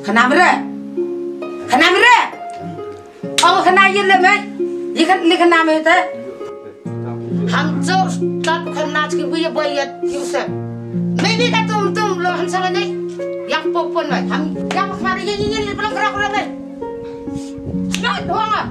Kenamre, oh kenayin le mai, ikan nama itu. Hamzah tak kenal sih punya bayat Yusuf. Maybe kat tum lo hansang ni, yang popon mai, yang kemarin ini belum gerak mai. Nah, doang.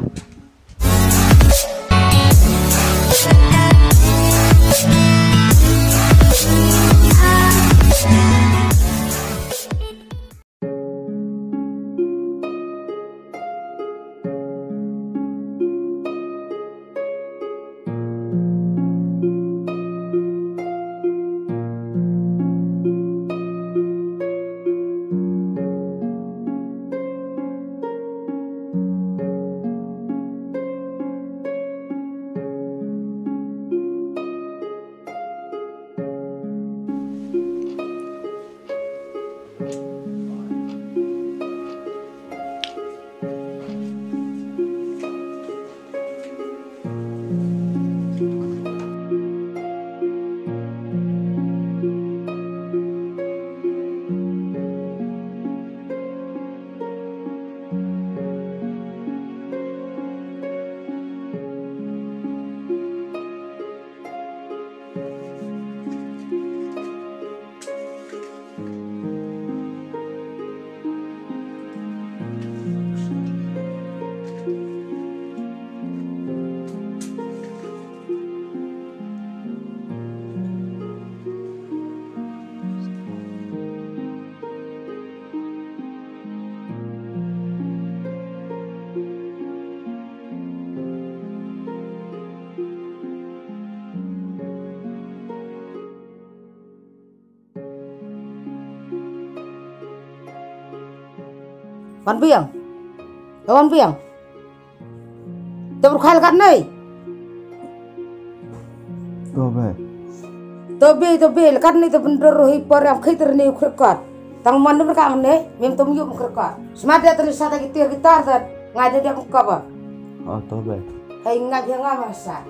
Wan piang, terbuka kan nih? Tobe, kan nih bener hipor yang kita nih kerkat. Tang mana mereka nih, memang yuk kerkat. Semadya terus ada gitar dan ngajak dia apa? Oh tobe. Hai ngajak masa.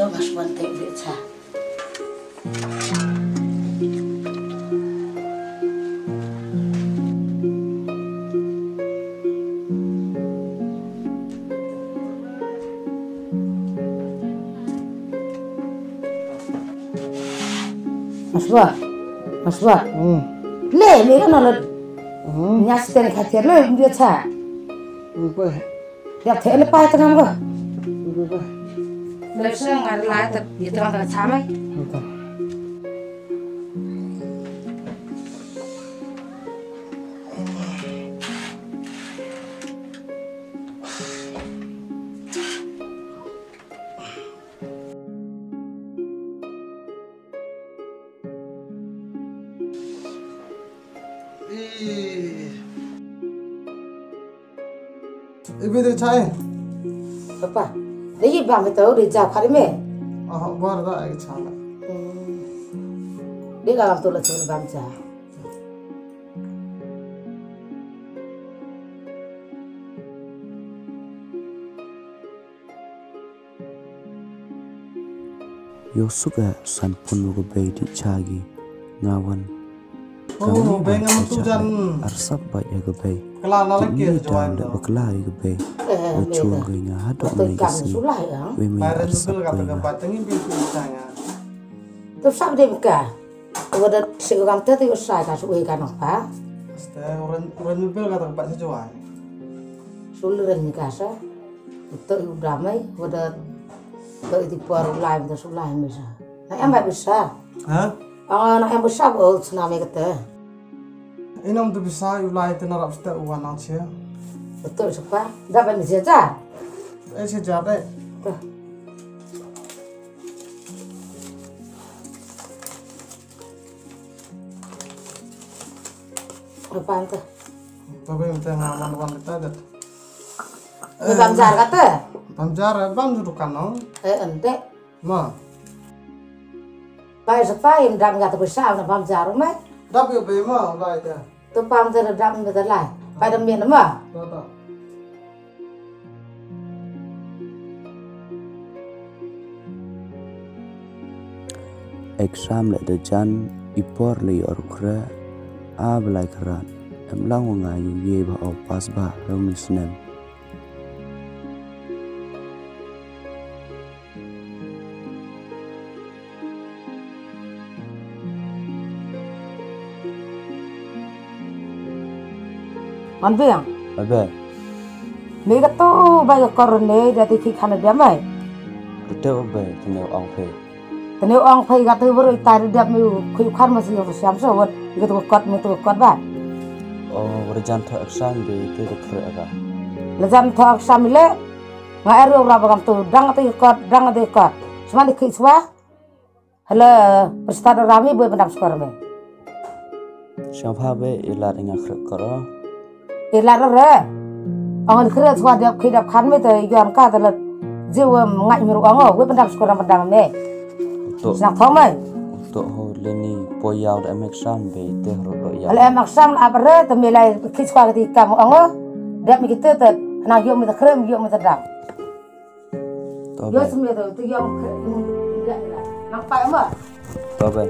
Mas Bante Beca. Mas Ba. Le kan ada. Nyas teri khatir le Beca. Ya tele pa tengam go. Lepsnya nggak ada lah, tapi itu nggak sama. Ibu tu cai. Apa? Lagi bang kita udah jauh kali me. Oh, baru dah aku cai. Dia kalau tu lah cuma bangsa. Yosuka sampun mugo bayi chagi ngawan Oh, bengan tujan. Arsap baik ya gabai. Kelana lagi ya Ini jawan dah tuh. berkelai gabai. Lucuan gayanya hadap Betul naik kan kesi. sulah ya. Wemi Bayar arsap mobil kata gayanya. kebat tengin pintu tanya. Terus apa dia buka? Udah si orang tu tu saya kasih uang kan apa? Pasti orang mobil kata kebat sejuan. Suluran ni kasa. Betul udah mai. Udah itu baru lain tu sulah bisa. Nah yang bisa. Hah? Anak yang besar oh senami kata. Ini om tu bisa ulai tu narap setiap uang nanti ya. Betul siapa? Dapat ni saja. Sejak deh. Tuh. Apaan tuh? Tapi minta ngaman kita aja. Ini bamjar kata? Bamjar, bam duduk kanong. Ente. Ma, Pai siapa yang dam kata besar na bamjar mai? tapi apa ma ulai dia. Tu pam tu dam betul lah. Pai dam ni nama. Tata. Exam lek dejan ipor li orkra a belai kerat. Em lang ngayu ye ba au pas ba romi snem. Man biang. Abe, Mi kata bai korone dari kikana dia mai. kita abe teneu ang pe. Tani orang pai kata baru tari dia mi kuikan masih yang siam so buat itu kot mi tu kot ba. Oh, berjan tho exam be itu kre aga. Lezam thak samile ngai ru berapa kam tu dang tu kot. Semua di kiswa. Hala perstada rami boy pendam skor me. Siang pha be ilar inga kre karo. Ilar re. Angan kira semua dia kidap kan me tu yon ka telat. Jiwa ngai miru ango boy pendam skor pendam me. Untuk Nak tahu mai. untuk ho leni poyau da exam be te ro do ya. Kalau emak sam apa re temilai kiswa ketika kamu ango. Dia mi kita tu nak yo mi tu krem yo mi tu dam. To Yo be, semua tu yo nampak apa? to be.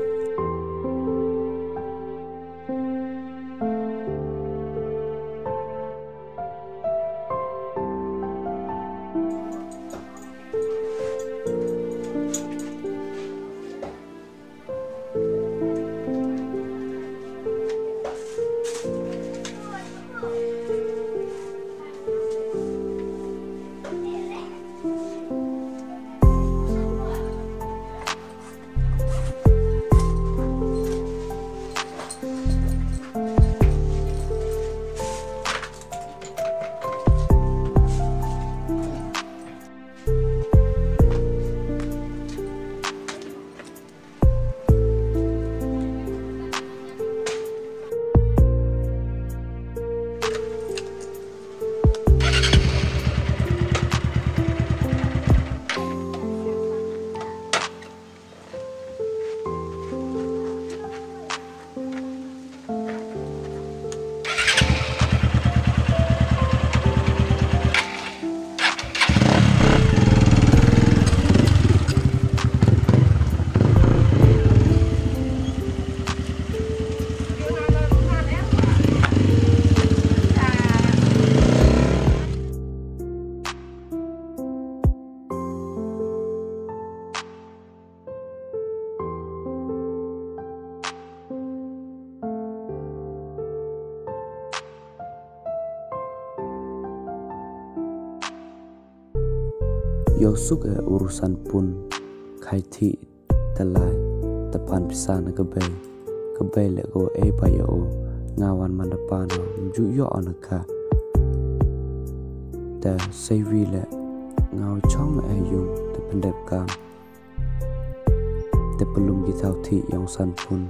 Yosuk urusan pun kaiti telai tepan pisana kebay le go bayo ngawan mandapano juyo anaka ta sewi le ngaw chong yung te pendep kam te pelum gitau thi yang san pun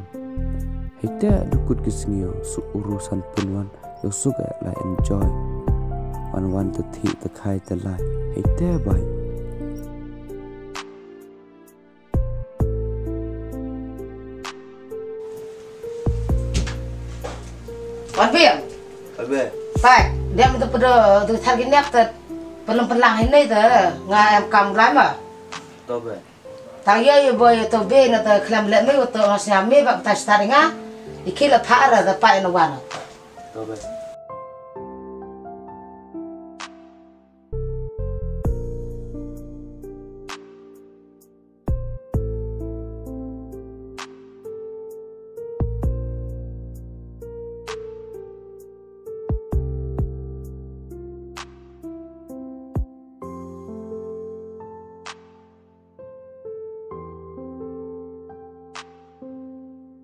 hita dukut kisngiyo su urusan pun wan yosuk la enjoy wan te thi te khai telai hita bai. Wanpiang, Abe, Pak, dia minta pada tu target ni apa? Pelum pelang ini tu, ngai kam lama. tobe. Tang ya boy tu be na tu kelam lek me tu masnya me bab tas taringa. Ikila thara da pa ina wana. Tobe.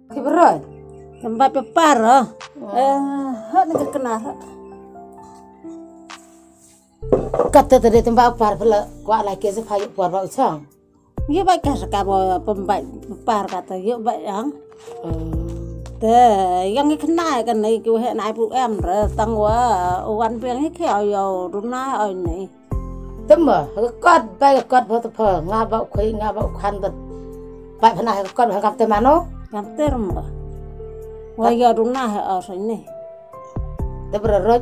Kiberoy, tempat peparo. Hak nak kenal. Kata tadi tempat par pula kuat lagi sepayu buat bau sang. Ye baik kasar pembat pepar kata ye baik yang. Yang kenal kan ni kau hek naik puluh tangwa wan piang ni kau yo rumah ni. Tama kot baik kot buat apa ngabau kui ngabau kandet. Baik pernah kot hangkap temano. Kanter mbak. Wah yo rumah ni. Terberot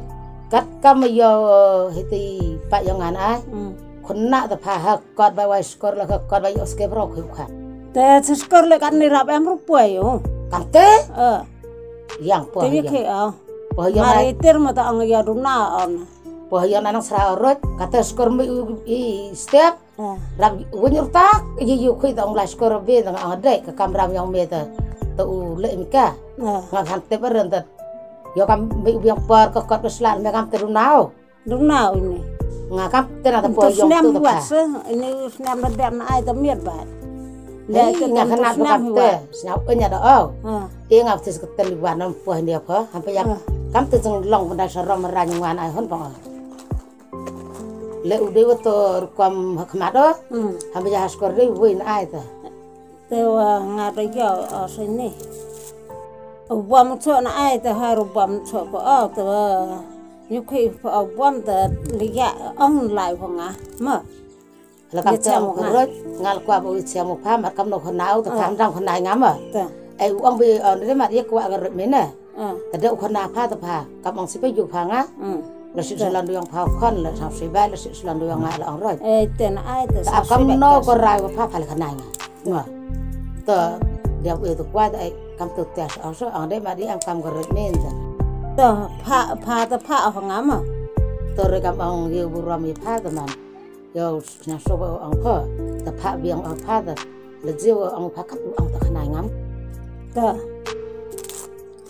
kat kami yo hiti pak yang anak. Kena terpahak kot baik skor lah kot baik oske brok hukan. Skor le kan ni rap em rupa yo. Kante? Yang po. Tapi kau. Po yang maritir mata ang yo rumah on. Po yang nanang serarot kata skor mi step. Rap wanyur tak yu kui dong lah skor be dong ang dek ke kamram yang meta tu le mika. Ngak hante berentet. Yo kam yang par ke kot beslan me kam terunau. Rumah ini. Ngakam tenang po yang tu buat ini senam berdam na ai tamiat bat. Lagi nak kena berkata, senap enya dah. Ingat tis keteliwan nampu dia apa? Hampa yang kam tu jeng long pada seram meranyuan ai hon bang. Le udah waktu kam kemana? Hampa yang skor dia win ai tu. Tewa ngarai kau sini. Ubam tu na ai tu haru ubam tu apa? Tewa nyukai ubam tu lihat online panga. Ma. Lekam tu rot ngal kuat bui siamu paham kam no khenau tu kam rang khenai ngam ah. Ai uang bi ni mat ye kuat garut mena. Tadi khena pha tu pha kam ong sipai yu phanga. La si selan yang pha khon la sa si ba la si selan yang ngai la ong rot. Ten ai tu. Kam no ko rai pha pha le khenai nga. Nga. Tu dia bui tu kuat ai kam tu tes ong so ong dei mat ye kam garut men ta. Tu pha tu pha ngam ah. Tu re kam ong ye buram ye pha tu man. Yo nak sobo ang pa, tapi biang ang pa dah, lezat ang pa kat ang tak kenal ngam. Dah,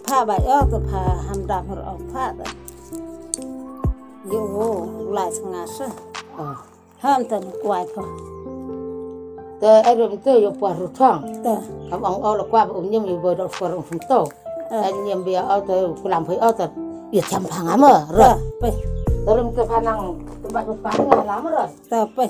pa bayar tu pa hamdam ang pa dah. Yo, lai sengaja. Ham tu kuat pa. Dah, ada tu yo puas rutang. Dah, kamu ang awal kuat nyam yo bodoh korang funto. Nyam biar awal tu kulam pay awal tu, ya campang ama. Dah, pe. Dalam kepanang tempat berpanang lama ras. Tapi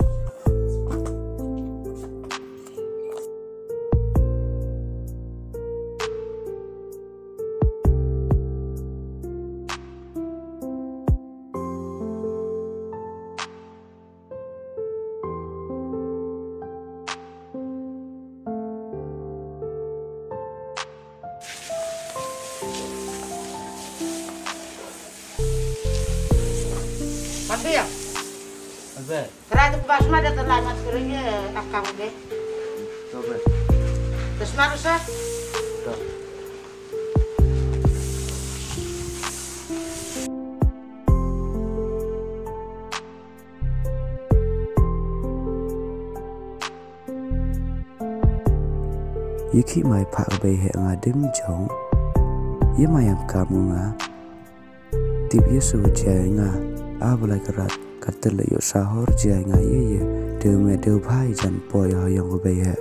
Tapi ya, Abe. kerana tu pas mana terlambat kerja akang deh. Tobe. Terus mana sah? Toh. Yaki mai pak bay he ngadim jong. Ye mayam kamu nga. Tip ye so jai nga. Abalai kerat katel yo sahor jai nga ye de me de bhai jan poy ho yang bay he.